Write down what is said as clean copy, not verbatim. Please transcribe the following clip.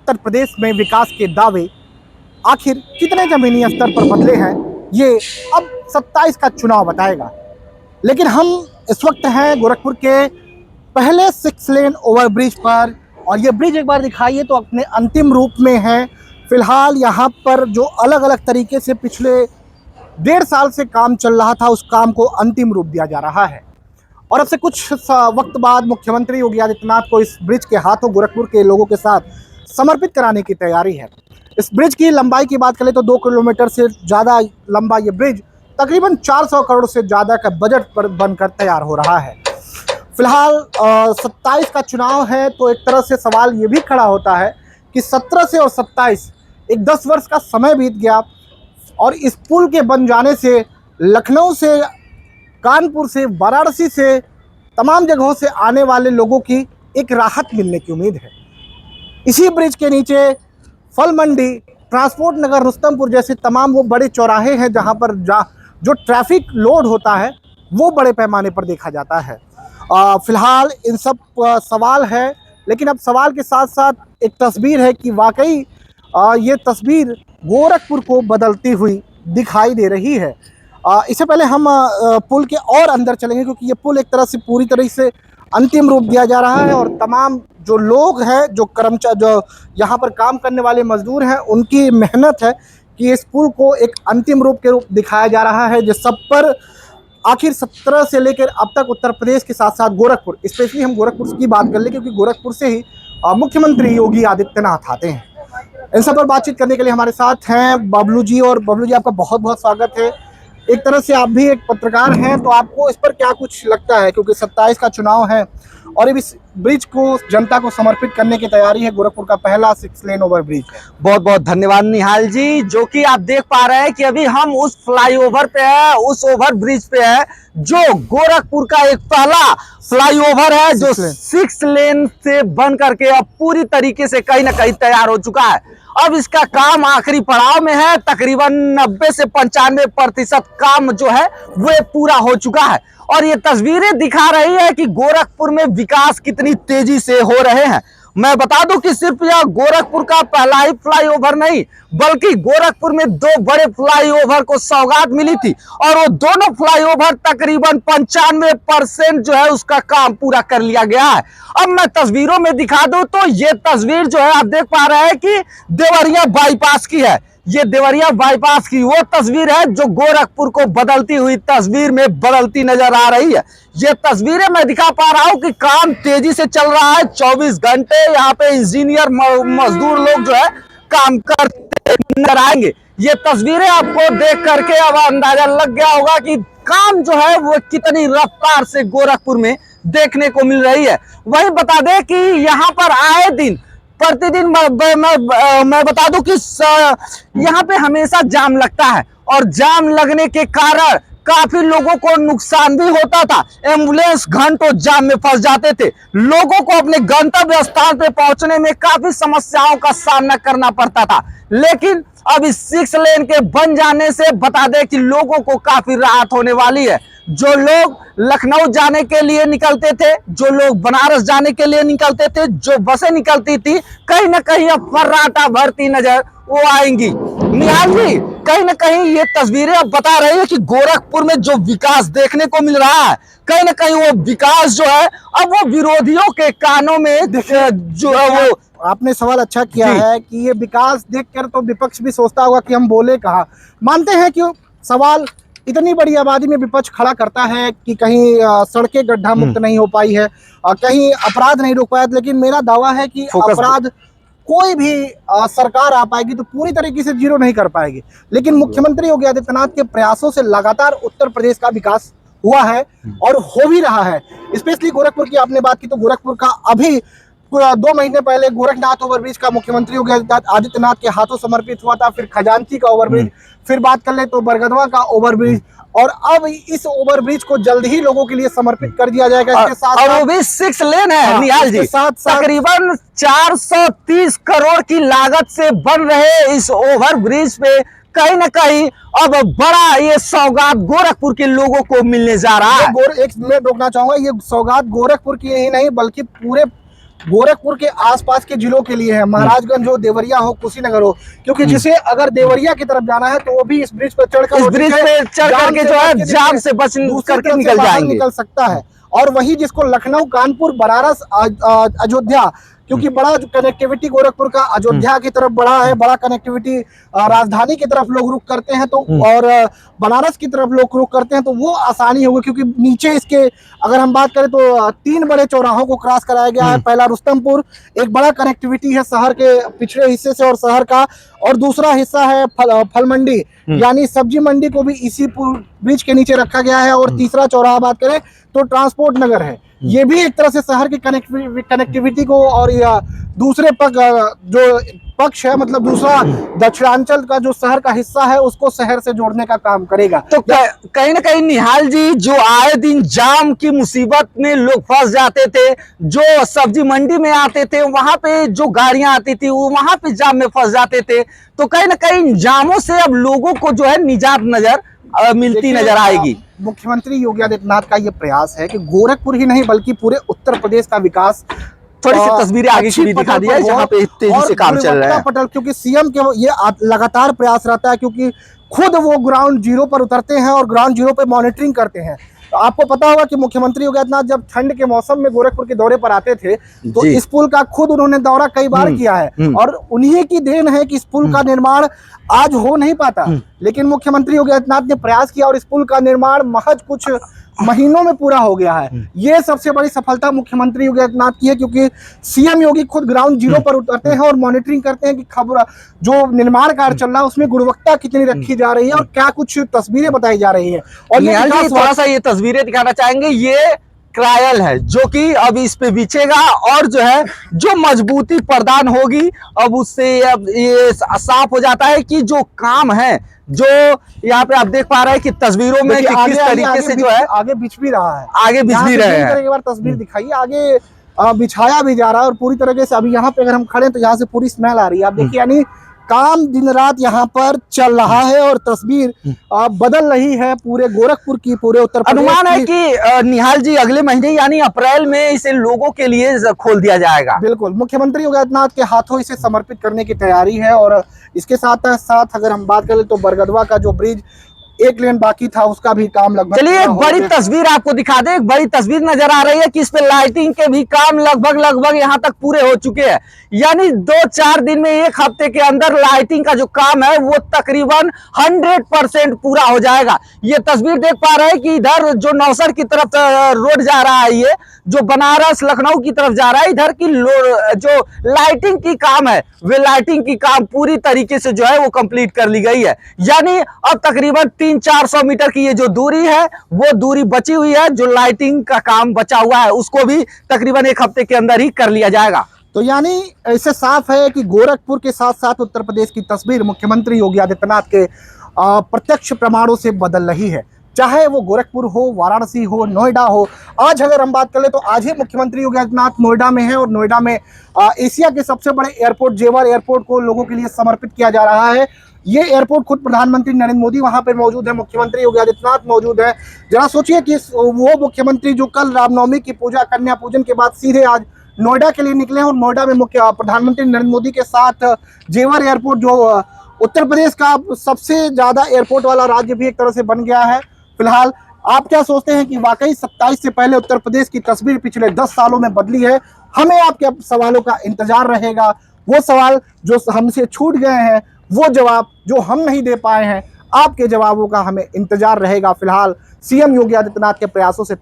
उत्तर प्रदेश में विकास के दावे आखिर कितने जमीनी स्तर पर बदले हैं, ये अब 27 का चुनाव बताएगा। लेकिन हम इस वक्त हैं गोरखपुर के पहले 6 लेन ओवरब्रिज पर, और ये ब्रिज एक बार दिखाइए तो अपने अंतिम रूप में है। फिलहाल यहाँ पर जो अलग अलग तरीके से पिछले 1.5 साल से काम चल रहा था, उस काम को अंतिम रूप दिया जा रहा है। और अब से कुछ वक्त बाद मुख्यमंत्री योगी आदित्यनाथ को इस ब्रिज के हाथों गोरखपुर के लोगों के साथ समर्पित कराने की तैयारी है। इस ब्रिज की लंबाई की बात करें तो 2 किलोमीटर से ज़्यादा लंबा ये ब्रिज तकरीबन 400 करोड़ से ज़्यादा का बजट पर बनकर तैयार हो रहा है। फिलहाल 27 का चुनाव है, तो एक तरह से सवाल ये भी खड़ा होता है कि 17 से और 27 एक 10 वर्ष का समय बीत गया, और इस पुल के बन जाने से लखनऊ से, कानपुर से, वाराणसी से, तमाम जगहों से आने वाले लोगों की एक राहत मिलने की उम्मीद है। इसी ब्रिज के नीचे फल मंडी, ट्रांसपोर्ट नगर, रुस्तमपुर जैसे तमाम वो बड़े चौराहे हैं जहां पर जो ट्रैफिक लोड होता है वो बड़े पैमाने पर देखा जाता है। फिलहाल इन सब सवाल है, लेकिन अब सवाल के साथ साथ एक तस्वीर है कि वाकई ये तस्वीर गोरखपुर को बदलती हुई दिखाई दे रही है। इससे पहले हम पुल के और अंदर चलेंगे, क्योंकि ये पुल एक तरह से पूरी तरह से अंतिम रूप दिया जा रहा है, और तमाम जो लोग हैं, जो कर्मचारी, जो यहाँ पर काम करने वाले मजदूर हैं, उनकी मेहनत है कि इस पुल को एक अंतिम रूप के रूप दिखाया जा रहा है, जिस सब पर आखिर 17 से लेकर अब तक उत्तर प्रदेश के साथ साथ गोरखपुर, स्पेशली हम गोरखपुर की बात कर ले क्योंकि गोरखपुर से ही मुख्यमंत्री योगी आदित्यनाथ आते हैं। इन सब पर बातचीत करने के लिए हमारे साथ हैं बबलू जी, और बबलू जी आपका बहुत बहुत स्वागत है। एक तरह से आप भी एक पत्रकार हैं, तो आपको इस पर क्या कुछ लगता है, क्योंकि 27 का चुनाव है और इस ब्रिज को जनता को समर्पित करने की तैयारी है। गोरखपुर का पहला 6 लेन ओवर ब्रिज है। बहुत बहुत धन्यवाद निहाल जी। जो कि आप देख पा रहे हैं कि अभी हम उस फ्लाईओवर पे है, उस ओवर ब्रिज पे है जो गोरखपुर का एक पहला फ्लाईओवर है, जो 6 लेन से बन करके अब पूरी तरीके से कहीं ना कहीं तैयार हो चुका है। अब इसका काम आखिरी पड़ाव में है। तकरीबन 90 से 95% काम जो है वो पूरा हो चुका है, और ये तस्वीरें दिखा रही है कि गोरखपुर में विकास कितनी तेजी से हो रहे हैं। मैं बता दूं कि सिर्फ यह गोरखपुर का पहला ही फ्लाईओवर नहीं, बल्कि गोरखपुर में 2 बड़े फ्लाईओवर को सौगात मिली थी, और वो दोनों फ्लाईओवर तकरीबन 95% जो है उसका काम पूरा कर लिया गया है। अब मैं तस्वीरों में दिखा दूं तो ये तस्वीर जो है आप देख पा रहे हैं कि देवरिया बाईपास की है। ये देवरिया बाईपास की वो तस्वीर है जो गोरखपुर को बदलती हुई तस्वीर में बदलती नजर आ रही है। ये तस्वीरें मैं दिखा पा रहा हूं कि काम तेजी से चल रहा है। 24 घंटे यहाँ पे इंजीनियर मजदूर लोग जो है काम करते नजर आएंगे। ये तस्वीरें आपको देख करके अब अंदाजा लग गया होगा कि काम जो है वो कितनी रफ्तार से गोरखपुर में देखने को मिल रही है। वही बता दें कि यहाँ पर आए दिन प्रतिदिन मैं बता दूं कि यहाँ पे हमेशा जाम लगता है, और जाम लगने के कारण काफी लोगों को नुकसान भी होता था। एम्बुलेंस घंटों जाम में फंस जाते थे। लोगों को अपने गंतव्य स्थान पे पहुंचने में काफी समस्याओं का सामना करना पड़ता था। लेकिन अब इस 6 लेन के बन जाने से बता दें कि लोगों को काफी राहत होने वाली है। जो लोग लखनऊ जाने के लिए निकलते थे, जो लोग बनारस जाने के लिए निकलते थे, जो बसें निकलती थी, कहीं ना कहीं अब फर्राटा भरती नजर वो आएंगी। निहाल जी, कहीं ना कहीं ये तस्वीरें अब बता रही है कि गोरखपुर में जो विकास देखने को मिल रहा है, कहीं ना कहीं वो विकास जो है अब वो विरोधियों के कानों में जो है वो। आपने सवाल अच्छा किया है कि ये विकास देखकर तो विपक्ष भी सोचता होगा कि हम बोले कहाँ। मानते हैं कि सवाल इतनी बड़ी आबादी में विपक्ष खड़ा करता है कि कहीं सड़कें गड्ढा मुक्त नहीं हो पाई है, कहीं अपराध नहीं रोक पाया, लेकिन मेरा दावा है कि अपराध कोई भी सरकार आ पाएगी तो पूरी तरीके से जीरो नहीं कर पाएगी। लेकिन मुख्यमंत्री योगी आदित्यनाथ के प्रयासों से लगातार उत्तर प्रदेश का विकास हुआ है और हो भी रहा है। स्पेशली गोरखपुर की आपने बात की तो गोरखपुर का अभी 2 महीने पहले गोरखनाथ ओवरब्रिज का मुख्यमंत्री योगी आदित्यनाथ के हाथों समर्पित हुआ था। फिर खजांची का ओवरब्रिज, फिर बात कर ले तो बरगदवा का ओवरब्रिज, और अब इस ओवरब्रिज को जल्द ही लोगों के लिए समर्पित कर दिया जाएगा। इसके साथ और वो भी 6 लेन है निहाल जी। तकरीबन 430 करोड़ की लागत से बन रहे इस ओवरब्रिज पे कहीं ना कहीं अब बड़ा ये सौगात गोरखपुर के लोगों को मिलने जा रहा है। एक मिनट रोकना चाहूंगा, ये सौगात गोरखपुर की ही नहीं बल्कि पूरे गोरखपुर के आसपास के जिलों के लिए है, महाराजगंज हो, देवरिया हो, कुशीनगर हो, क्योंकि जिसे अगर देवरिया की तरफ जाना है तो वो भी इस ब्रिज पर चढ़कर इस ब्रिज पे चढ़ करके जो है जाम से बच करके निकल जाएंगे, निकल सकता है। और वही जिसको लखनऊ, कानपुर, बनारस, अयोध्या, क्योंकि बड़ा जो कनेक्टिविटी गोरखपुर का अयोध्या की तरफ बड़ा है, बड़ा कनेक्टिविटी राजधानी की तरफ लोग रुख करते हैं तो, और बनारस की तरफ लोग रुख करते हैं तो वो आसानी होगी, क्योंकि नीचे इसके अगर हम बात करें तो 3 बड़े चौराहों को क्रॉस कराया गया है। पहला रुस्तमपुर, एक बड़ा कनेक्टिविटी है शहर के पिछड़े हिस्से से और शहर का, और दूसरा हिस्सा है फल मंडी, यानी सब्जी मंडी को भी इसी ब्रिज के नीचे रखा गया है। और तीसरा चौराहा बात करें तो ट्रांसपोर्ट नगर है, ये भी एक तरह से शहर की कनेक्टिविटी को, और या दूसरे जो पक्ष है, मतलब दूसरा दक्षिणांचल का जो शहर का हिस्सा है उसको शहर से जोड़ने का काम करेगा। तो कहीं ना कहीं निहाल जी, जो आए दिन जाम की मुसीबत में लोग फंस जाते थे, जो सब्जी मंडी में आते थे वहां पे जो गाड़ियां आती थी वो वहां पे जाम में फंस जाते थे, तो कहीं ना कहीं जामों से अब लोगों को जो है निजात मिलती नजर आएगी। मुख्यमंत्री योगी आदित्यनाथ का ये प्रयास है कि गोरखपुर ही नहीं बल्कि पूरे उत्तर प्रदेश का विकास, थोड़ी सी तस्वीरें आगे की भी दिखा दिया है जहां पे तेजी से काम चल रहा है। पटल, क्योंकि सीएम के ये लगातार प्रयास रहता है, क्योंकि खुद वो ग्राउंड जीरो पर उतरते हैं और ग्राउंड जीरो पे मॉनिटरिंग करते हैं। तो आपको पता होगा कि मुख्यमंत्री योगी आदित्यनाथ जब ठंड के मौसम में गोरखपुर के दौरे पर आते थे तो इस पुल का खुद उन्होंने दौरा कई बार किया है, और उन्हीं की देन है कि इस पुल का निर्माण आज हो नहीं पाता, लेकिन मुख्यमंत्री योगी आदित्यनाथ ने प्रयास किया और इस पुल का निर्माण महज कुछ महीनों में पूरा हो गया है। ये सबसे बड़ी सफलता मुख्यमंत्री योगी आदित्यनाथ की है, क्योंकि सीएम योगी खुद ग्राउंड जीरो पर उतरते हैं और मॉनिटरिंग करते हैं कि खबर जो निर्माण कार्य चल रहा है उसमें गुणवत्ता कितनी रखी जा रही है और क्या कुछ तस्वीरें बताई जा रही है। और ये थोड़ा सा ये तस्वीरें दिखाना चाहेंगे, ये ट्रायल है जो कि अब इस पे बिछेगा और जो है जो मजबूती प्रदान होगी अब उससे अब ये साफ हो जाता है कि जो काम है, जो यहाँ पे आप देख पा रहे हैं कि तस्वीरों में कि किस तरीके से जो है आगे बिछ भी रहा है, आगे बिछ भी रहे हैं। एक बार तस्वीर दिखाइए, आगे बिछाया भी जा रहा है और पूरी तरीके से अभी यहाँ पे अगर हम खड़े तो यहाँ से पूरी स्मेल आ रही है। आप देखिए, यानी काम दिन रात यहाँ पर चल रहा है और तस्वीर बदल रही है पूरे गोरखपुर की, पूरे उत्तर प्रदेश। अनुमान है कि निहाल जी अगले महीने यानी अप्रैल में इसे लोगों के लिए खोल दिया जाएगा। बिल्कुल, मुख्यमंत्री योगी आदित्यनाथ के हाथों इसे समर्पित करने की तैयारी है। और इसके साथ साथ अगर हम बात करें तो बरगदवा का जो ब्रिज 1 लेन बाकी था उसका भी काम लगभग। चलिए एक बड़ी तस्वीर आपको दिखा दे, एक बड़ी तस्वीर नजर आ रही है कि इस पे लाइटिंग के भी काम लगभग यहाँ तक पूरे हो चुके हैं, यानी 2-4 दिन में, 1 हफ्ते के अंदर लाइटिंग का जो काम है वो तकरीबन 100% पूरा हो जाएगा। ये तस्वीर देख पा रहे हैं कि इधर जो नौसर की तरफ रोड जा रहा है, ये जो बनारस लखनऊ की तरफ जा रहा है, इधर की जो लाइटिंग की काम है वे लाइटिंग की काम पूरी तरीके से जो है वो कंप्लीट कर ली गई है, यानी अब तकरीबन 300-400 मीटर की ये जो दूरी है वो दूरी बची हुई है, जो लाइटिंग का काम बचा हुआ है उसको भी तकरीबन 1 हफ्ते के अंदर ही कर लिया जाएगा। तो यानी ऐसे साफ है कि गोरखपुर के साथ साथ उत्तर प्रदेश की तस्वीर मुख्यमंत्री योगी आदित्यनाथ के प्रत्यक्ष प्रमाणों से बदल रही है, चाहे वो गोरखपुर हो, वाराणसी हो, नोएडा हो। आज अगर हम बात करें तो आज ही मुख्यमंत्री योगी आदित्यनाथ नोएडा में है और नोएडा में एशिया के सबसे बड़े एयरपोर्ट जेवर एयरपोर्ट को लोगों के लिए समर्पित किया जा रहा है। ये एयरपोर्ट खुद प्रधानमंत्री नरेंद्र मोदी वहां पर मौजूद है, मुख्यमंत्री योगी आदित्यनाथ मौजूद है। जरा सोचिए कि वो मुख्यमंत्री जो कल रामनवमी की पूजा, कन्या पूजन के बाद सीधे आज नोएडा के लिए निकले हैं और नोएडा में प्रधानमंत्री नरेंद्र मोदी के साथ जेवर एयरपोर्ट जो उत्तर प्रदेश का सबसे ज्यादा एयरपोर्ट वाला राज्य भी एक तरह से बन गया है। फिलहाल आप क्या सोचते हैं कि वाकई 27 से पहले उत्तर प्रदेश की तस्वीर पिछले 10 सालों में बदली है? हमें आपके सवालों का इंतजार रहेगा, वो सवाल जो हमसे छूट गए हैं, वो जवाब जो हम नहीं दे पाए हैं, आपके जवाबों का हमें इंतजार रहेगा। फिलहाल सीएम योगी आदित्यनाथ के प्रयासों से